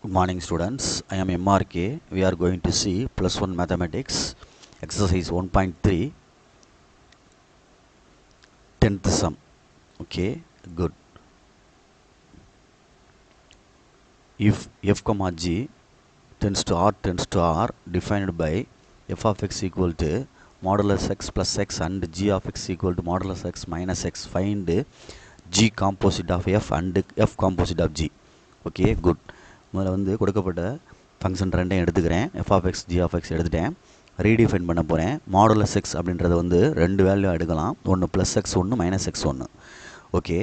Good morning students, I am MRK. We are going to see plus 1 mathematics exercise 1.3 10th sum. Okay, good. If f comma g tends to r defined by f of x equal to modulus x plus x and g of x equal to modulus x minus x, find g composite of f and f composite of g. Okay, good. முதல்ல வந்து கொடுக்கப்பட்ட function ரெண்டையும் எடுத்துக்கிறேன். F of x g of x எடுத்துட்டேன். Redefine பண்ண போகிறேன். Modulus X அப்படின்றத வந்து ரெண்டு வேல்யூ எடுக்கலாம். ஒன்று ப்ளஸ் எக்ஸ் ஒன்று மைனஸ் எக்ஸ் ஒன்று. ஓகே,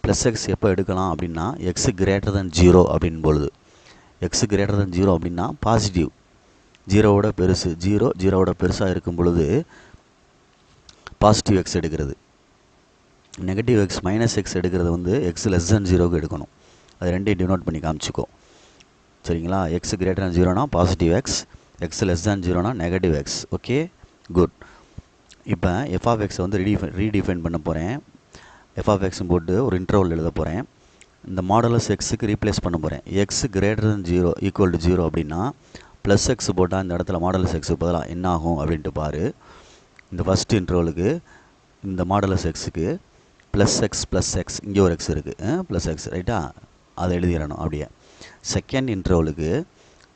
ப்ளஸ் எக்ஸ் எப்போ எடுக்கலாம் அப்படின்னா எக்ஸு கிரேட்டர் தென் 0 அப்படின் பொழுது. எக்ஸு கிரேட்டர் தென் 0 அப்படின்னா பாசிட்டிவ், ஜீரோவோட பெருசு, ஜீரோவோட பெருசாக இருக்கும் பொழுது பாசிட்டிவ் எக்ஸ் எடுக்கிறது. நெகட்டிவ் எக்ஸ் மைனஸ் எக்ஸ் எடுக்கிறது வந்து எக்ஸ் லெஸ் தென் 0க்கு எடுக்கணும். அது ரெண்டையும் டினோட் பண்ணி காமிச்சிக்கோ, சரிங்களா? எக்ஸ் கிரேட்டர் தென் 0னா positive x, x less than 0னா நெகட்டிவ் எக்ஸ். Okay, good. இப்போ எஃப் ஆஃப் எக்ஸை வந்து ரீடிஃபைன் பண்ண போகிறேன். எஃப் ஆஃப் எக்ஸ்னு போட்டு ஒரு இன்டர்வல் எழுத போகிறேன். இந்த மாடுலஸ் எக்ஸுக்கு ரீப்ளேஸ் பண்ண போகிறேன். X greater then 0 equal to 0 அப்படின்னா ப்ளஸ் எக்ஸ் போட்டால் இந்த இடத்துல மாடுலஸ் எக்ஸுக்கு பதிலாக என்ன ஆகும் அப்படின்ட்டு பாரு. இந்த ஃபஸ்ட் இன்டர்வலுக்கு இந்த மாடுலஸ் எக்ஸுக்கு ப்ளஸ் எக்ஸ் இங்கே ஒரு எக்ஸ் இருக்குது, ப்ளஸ் எக்ஸ் ரைட்டா, அதை எழுதிடணும் அப்படியே. செகண்ட் இன்டர்வலுக்கு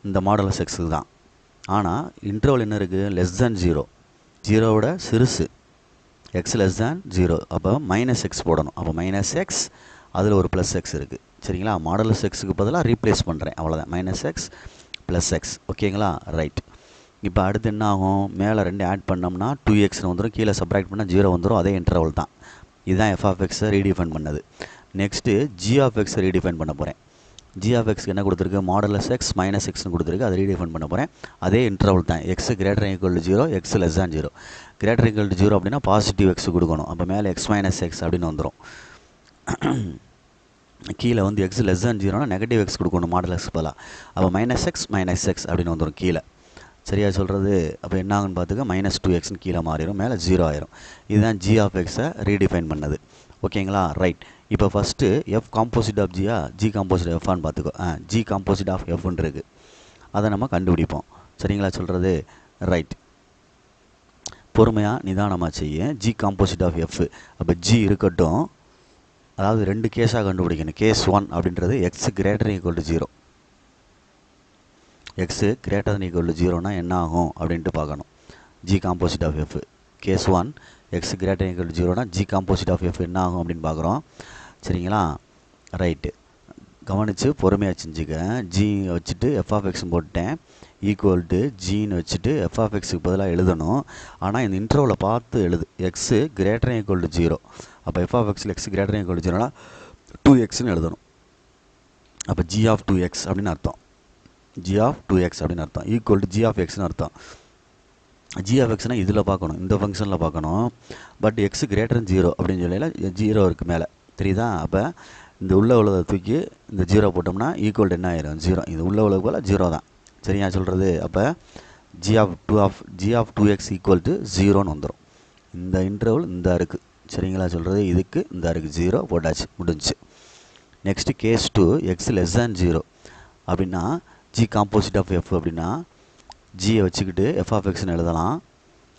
இந்த மாடுலஸ் எக்ஸுக்கு தான். ஆனால் இன்டர்வல் என்ன இருக்குது? லெஸ் தேன் 0, ஜீரோவோட சிறுசு, எக்ஸ் லெஸ் தேன் 0. அப்போ மைனஸ் எக்ஸ் போடணும். அப்போ மைனஸ் எக்ஸ், அதில் ஒரு ப்ளஸ் எக்ஸ் இருக்குது, சரிங்களா? மாடுலஸ் எக்ஸுக்கு பதிலாக ரீப்ளேஸ் பண்ணுறேன், அவ்வளோதான். Minus X plus X. ஓகேங்களா? ரைட். இப்போ அடுத்து என்ன ஆகும்? மேலே ரெண்டு ஆட் பண்ணோம்னா 2xன்னு வந்துடும், கீழே சப்ராக்ட் பண்ணால் 0 வந்துடும். அதே இன்டர்வல் தான். இதுதான் எஃப் ஆஃப் எக்ஸை ரீடிஃபைன் பண்ணது. நெக்ஸ்ட்டு ஜி ஆஃப் எக்ஸை ரீடிஃபைன் பண்ண போகிறேன். ஜி ஆஃப் எக்ஸ்க்கு என்ன கொடுத்துருக்கு? மாடுலஸ் எக்ஸ் மைனஸ் எக்ஸ்னு கொடுத்துருக்கு. அதை ரீடிஃபைன் பண்ண போகிறேன். அதே இன்டர்வல் தான். X greater equal to 0, X less than 0. Greater equal to 0 அப்படின்னா பாசிட்டிவ் எக்ஸ் கொடுக்கணும். அப்போ மேலே எக்ஸ் மைனஸ் எக்ஸ் அப்படின்னு வந்துடும். கீழே வந்து எக்ஸ் லெஸ் தேன் 0னா நெகட்டிவ் எக்ஸ் கொடுக்கணும் மாடுலஸ் பதிலாக. அப்போ மைனஸ் எக்ஸ் அப்படின்னு வந்துடும் கீழே. சரியாக சொல்கிறது? அப்போ என்ன ஆகுன்னு பார்த்துக்க, மைனஸ் 2xன்னு கீழே மாறிடும், மேலே 0 ஆயிரும். இதுதான் ஜி ஆஃப் எக்ஸை ரீடிஃபைன் பண்ணது. ஓகேங்களா? ரைட். இப்போ ஃபஸ்ட்டு எஃப் காம்போசிட் ஆஃப் ஜியா, ஜி காம்போசிட் எஃப்னு பார்த்துக்கோ. ஜி காம்போசிட் ஆஃப் எஃப்னு இருக்குது, அதை நம்ம கண்டுபிடிப்போம். சரிங்களா சொல்கிறது? ரைட். பொறுமையாக நிதானமாக செய்ய. G composite of f. அப்போ ஜி இருக்கட்டும், அதாவது ரெண்டு கேஸாக கண்டுபிடிக்கணும். கேஸ் 1 அப்படின்றது x greater equal to 0. X greater than equal to 0னா என்ன ஆகும் அப்படின்ட்டு பார்க்கணும். G composite of f case 1 x greater equal to 0னா ஜி காம்போசிட் ஆஃப் எஃப் என்ன ஆகும் அப்படின்னு பார்க்குறோம். சரிங்களா? ரைட்டு. கவனித்து பொறுமையாக செஞ்சுக்க. ஜி வச்சுட்டு எஃப் ஆஃப் எக்ஸ் போட்டேன், ஈக்குவல் டு ஜின்னு வச்சுட்டு எஃப் ஆஃப் எக்ஸுக்கு பதிலாக எழுதணும். ஆனால் இந்த இன்டர்வலை பார்த்து எழுது. X greater equal to 0. அப்போ எஃப் ஆஃப் எக்ஸில் எக்ஸ் கிரேட்டர் ஈக்குவல் டு 0னா 2xன்னு எழுதணும். அப்போ ஜி ஆஃப் 2x அப்படின்னு அர்த்தம். ஜி ஆஃப் 2x அப்படின்னு அர்த்தம். ஈக்குவல் டு ஜி ஆஃப் எக்ஸ்னு அர்த்தம். ஜி ஆஃப் எக்ஸ்னால் இதில் பார்க்கணும், இந்த ஃபங்க்ஷனில் பார்க்கணும். பட் எக்ஸ் கிரேட்டர் 0 அப்படின்னு சொல்லல, 0 இருக்குது மேலே, தெரியுதா? அப்போ இந்த உள்ள உள்ளதை தூக்கி இந்த 0 போட்டோம்னா ஈக்குவல் டு என்ன ஆயிரும்? 0. இது உள்ள உள்ள போல் 0 தான். சரியா சொல்கிறது? அப்போ g of 2x equal to 0ன்னு வந்துடும். இந்த இன்டர்வல் இந்த இருக்குது, சரிங்களா சொல்கிறது? இதுக்கு இந்த இருக்குது 0 போட்டாச்சு, முடிஞ்சு. Next case 2 x less than 0 அப்படின்னா ஜி காம்போசிட் ஆஃப் எஃப் அப்படின்னா ஜியை வச்சுக்கிட்டு எஃப் ஆஃப் எக்ஸ்னு எழுதலாம்.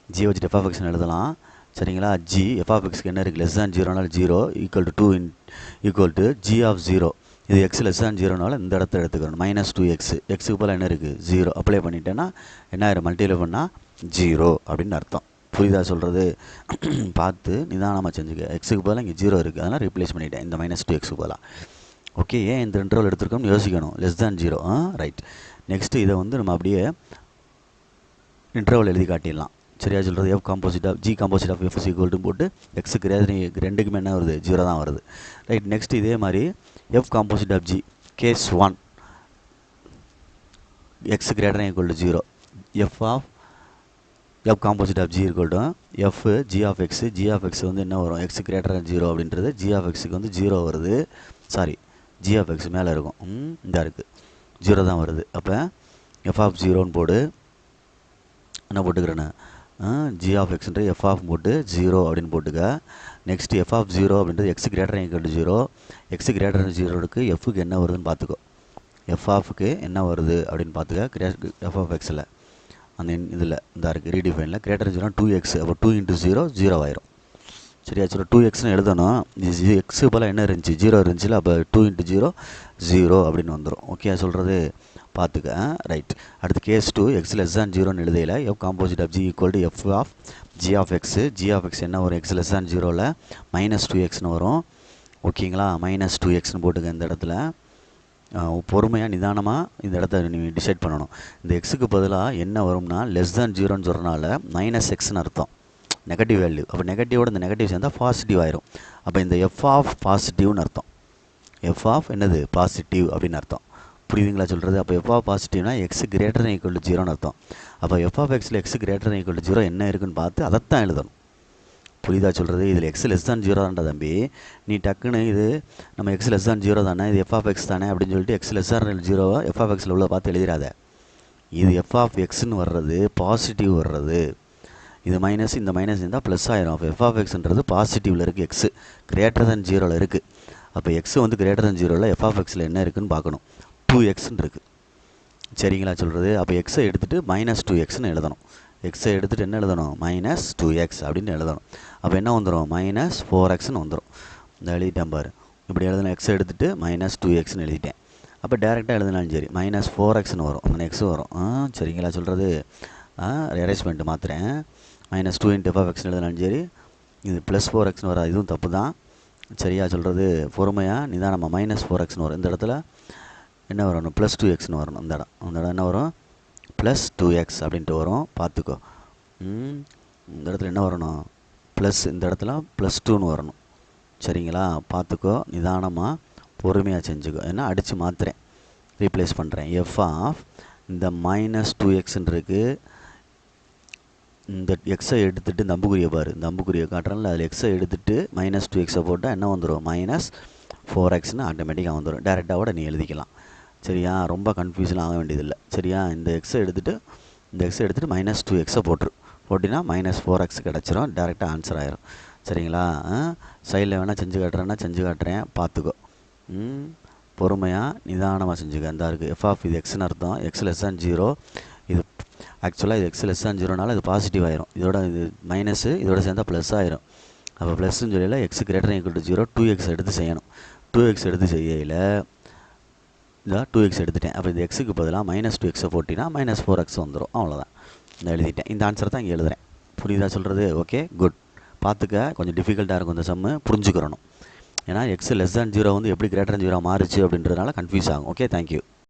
ஜியை வச்சுட்டு எஃப் ஆஃப் எக்ஸ்னு எழுதலாம், சரிங்களா? ஜி எஃப் ஆஃப் எக்ஸ்க்கு என்ன இருக்குது? லெஸ் தேன் 0னால 0 equal to 2 equal to g of 0. இது எக்ஸ் லெஸ் தேன் 0னால இந்த இடத்த எடுத்துக்கணும். மைனஸ் 2x, எக்ஸுக்கு போல் என்ன இருக்குது? 0. அப்ளை பண்ணிட்டேன்னா என்ன ஆயிரும்? மல்டிப்ளை பண்ணால் 0 அப்படின்னு அர்த்தம். புரியுதா சொல்கிறது? பார்த்து நிதானமாக செஞ்சுக்க. எக்ஸுக்கு போல் இங்கே 0 இருக்குது, அதனால் ரீப்ளேஸ் பண்ணிட்டேன் இந்த மைனஸ் 2xக்கு போல். ஓகே, ஏன் இந்த இன்டர்வல் எடுத்துருக்கோம்னு யோசிக்கணும். Less than 0. ரைட். நெக்ஸ்ட்டு இதை வந்து நம்ம அப்படியே இன்டர்வல் எழுதி காட்டிடலாம். சரியா சொல்கிறது? F composite of g composite of f equal to போட்டு எக்ஸு கிரேட்டர் ரெண்டுக்குமே என்ன வருது? 0 தான் வருது. ரைட். நெக்ஸ்ட் இதே மாதிரி f composite of g case 1 x greater equal to 0. F composite of g equal to f g of x வந்து என்ன வரும்? எக்ஸ் கிரேட்டர் 0 அப்படின்றது ஜி ஆஃப் எக்ஸுக்கு வந்து 0 வருது. சாரி, ஜி ஆஃப் எக்ஸ் மேலே இருக்கும், இந்த இருக்குது 0 தான் வருது. அப்போ எஃப் ஆஃப் 0ன்னு போடு. என்ன போட்டுக்கிறேன்னு ஜி ஆஃப் எக்ஸ்ன்ற எஃப் ஆஃப் போட்டு 0 அப்படின்னு போட்டுக்க. நெக்ஸ்ட் எஃப் ஆஃப் 0 அப்படின்றது x greater equal to 0. X greater 0க்கு எஃப்க்கு என்ன வருதுன்னு பார்த்துக்கோ. எஃப் ஆஃப்க்கு என்ன வருது அப்படின்னு பார்த்துக்க. எஃப் ஆஃப் எக்ஸில் அந்த இதில் இந்த இருக்குது ரீடிஃபைனில் கிரேட்டர் ஜீரோ 2x, அப்போ 2 × 0 0 ஆயிரும். சரியா? சொல்ல 2xன்னு எழுதணும். இது எக்ஸு போல் என்ன இருந்துச்சு, 0 இருந்துச்சுல, அப்போ 2 × 0 0 அப்படின்னு வந்துடும். ஓகே சொல்கிறது பார்த்துக்க. ரைட். அடுத்து கேஸ் 2 x less than 0ன்னு எழுதையில் f composite of g equal to f of g of x. G of x என்ன வரும், x less than 0ல் -2xன்னு வரும். ஓகேங்களா? -2xன்னு போட்டுக்க. இந்த இடத்துல பொறுமையாக நிதானமாக இந்த இடத்த நீ டிசைட் பண்ணணும். இந்த எக்ஸுக்கு பதிலாக என்ன வரும்னா லெஸ் தேன் 0ன்னு சொல்கிறனால -xன்னு அர்த்தம், நெகட்டிவ் வேல்யூ. அப்போ நெகட்டிவோட இந்த நெகட்டிவ் சேர்ந்தால் பாசிட்டிவ் ஆயிரும். அப்போ இந்த எஃப் ஆஃப் பாசிட்டிவ்னு அர்த்தம். எஃப் ஆஃப் என்னது, பாசிட்டிவ் அப்படின்னு அர்த்தம். புரியுதுங்களா சொல்கிறது? அப்போ எஃப் ஆஃப் பாசிட்டிவ்னா x greater than equal to 0ன்னு அர்த்தம். அப்போ எஃப் ஆஃப் எக்ஸில் x greater than equal to 0 என்ன இருக்குன்னு பார்த்து அதைத்தான் எழுதணும். புரியுதா சொல்கிறது? இதில் எக்ஸ் லெஸ் தான் 0 தான்டா தம்பி. நீ டக்குன்னு இது நம்ம எக்ஸ் லெஸ் தான் 0 தானே, இது எஃப் ஆஃப் எக்ஸ் தானே அப்படின்னு சொல்லிட்டு எக்ஸ் லெஸ் தான் 0 எஃப் ஆஃப் எக்ஸில் உள்ள பார்த்து எழுதிடாத. இது எஃப் ஆஃப் எக்ஸ்ன்னு வர்றது பாசிட்டிவ் வர்றது, இது மைனஸ், இந்த மைனஸ் இருந்தால் ப்ளஸ் ஆயிரும். அப்போ எஃப் ஆஃப் எக்ஸ்ன்றது பாசிட்டிவில் இருக்குது, எக்ஸு கிரேட்டர் than 0ல் இருக்குது. அப்போ எக்ஸு வந்து கிரேட்டர் than 0ல் எஃப் ஆஃப் எக்ஸில் என்ன இருக்குதுன்னு பார்க்கணும். 2xன்னு இருக்குது. சரிங்களா சொல்கிறது? அப்போ எக்ஸை எடுத்துகிட்டு -2xன்னு எழுதணும். எக்ஸை எடுத்துகிட்டு என்ன எழுதணும், -2x அப்படின்னு எழுதணும். அப்போ என்ன வந்துடும், -4xன்னு வந்துடும். இந்த எழுதிட்டேன் பாரு. இப்படி எழுதணும். எக்ஸை எடுத்துகிட்டு -2xன்னு எழுதிட்டேன். அப்போ டேரெக்டாக எழுதினாலும் சரி -4xன்னு வரும், அந்த எக்ஸு வரும். சரிங்களா சொல்கிறது? அரேஞ்ச்மெண்ட்டு மாற்றுறேன். -2 × f(x) எழுதினாலும் சரி, இது +4xன்னு வராது, இதுவும் தப்பு தான். சரியா சொல்கிறது? பொறுமையாக நிதானமாக -4xன்னு வரும். இந்த இடத்துல என்ன வரணும், +2xன்னு வரணும். அந்த இடம் என்ன வரும், +2x அப்படின்ட்டு வரும். பார்த்துக்கோ. இந்த இடத்துல என்ன வரணும், ப்ளஸ், இந்த இடத்துல +2ன்னு வரணும். சரிங்களா? பார்த்துக்கோ, நிதானமாக பொறுமையாக செஞ்சுக்கோ. ஏன்னா அடித்து மாற்றுறேன், ரீப்ளேஸ் பண்ணுறேன். எஃப் ஆஃப் இந்த -2xன்னு இருக்குது. இந்த எக்ஸை எடுத்துகிட்டு இந்த அம்புக்குரிய பாரு, இந்த அம்புக்குரிய காட்டுறேன்ல, அதில் எக்ஸை எடுத்துகிட்டு -2xை போட்டால் என்ன வந்துடும், -4xன்னு ஆட்டோமேட்டிக்காக வந்துடும். டேரெக்டாக நீ எழுதிக்கலாம். சரியா? ரொம்ப கன்ஃபியூஷன் ஆக வேண்டியதில்லை. சரியா? இந்த எக்ஸை எடுத்துகிட்டு -2xை போட்டினா -4x கிடச்சிரும். டேரெக்டாக ஆன்சர் ஆயிரும். சரிங்களா? சைடில் வேணால் செஞ்சு காட்டுறேன், பார்த்துக்கோ. பொறுமையாக நிதானமாக செஞ்சுக்க. இந்த இருக்குது எஃப் ஆஃப், இது எக்ஸ்ன்னு அர்த்தம், எக்ஸ் லெஸ் தான் 0. இது ஆக்சுவலாக இது எக்ஸ் லெஸ் தான் 0னால இது பாசிட்டிவ் ஆயிரும். இதோட இது மைனஸு, இதோட சேர்ந்தால் ப்ளஸ் ஆயிரும். அப்போ ப்ளஸ்ன்னு சொல்லல, X greater than equal to 0, 2x எடுத்து செய்யணும். 2x எடுத்து செய்யல, இதான் 2x எடுத்துட்டேன். அப்போ இந்த எக்ஸுக்கு பதிலாக -2xை போட்டினா -4x வந்துடும். அவ்வளோதான், இந்த எழுதிட்டேன். இந்த ஆன்சர் தான் இங்கே எழுதுகிறேன். புரியுதா சொல்கிறது? Okay good. பார்த்துக்க, கொஞ்சம் டிஃபிகல்ட்டாக இருக்கும் இந்த சம்மு, புரிஞ்சுக்கிறணும். ஏன்னா எக்ஸ் லெஸ் தான் 0 வந்து எப்படி கிரேட்டர் than 0 மாறுச்சு அப்படின்றதுனால கன்ஃபியூஸ் ஆகும். Okay, thank you.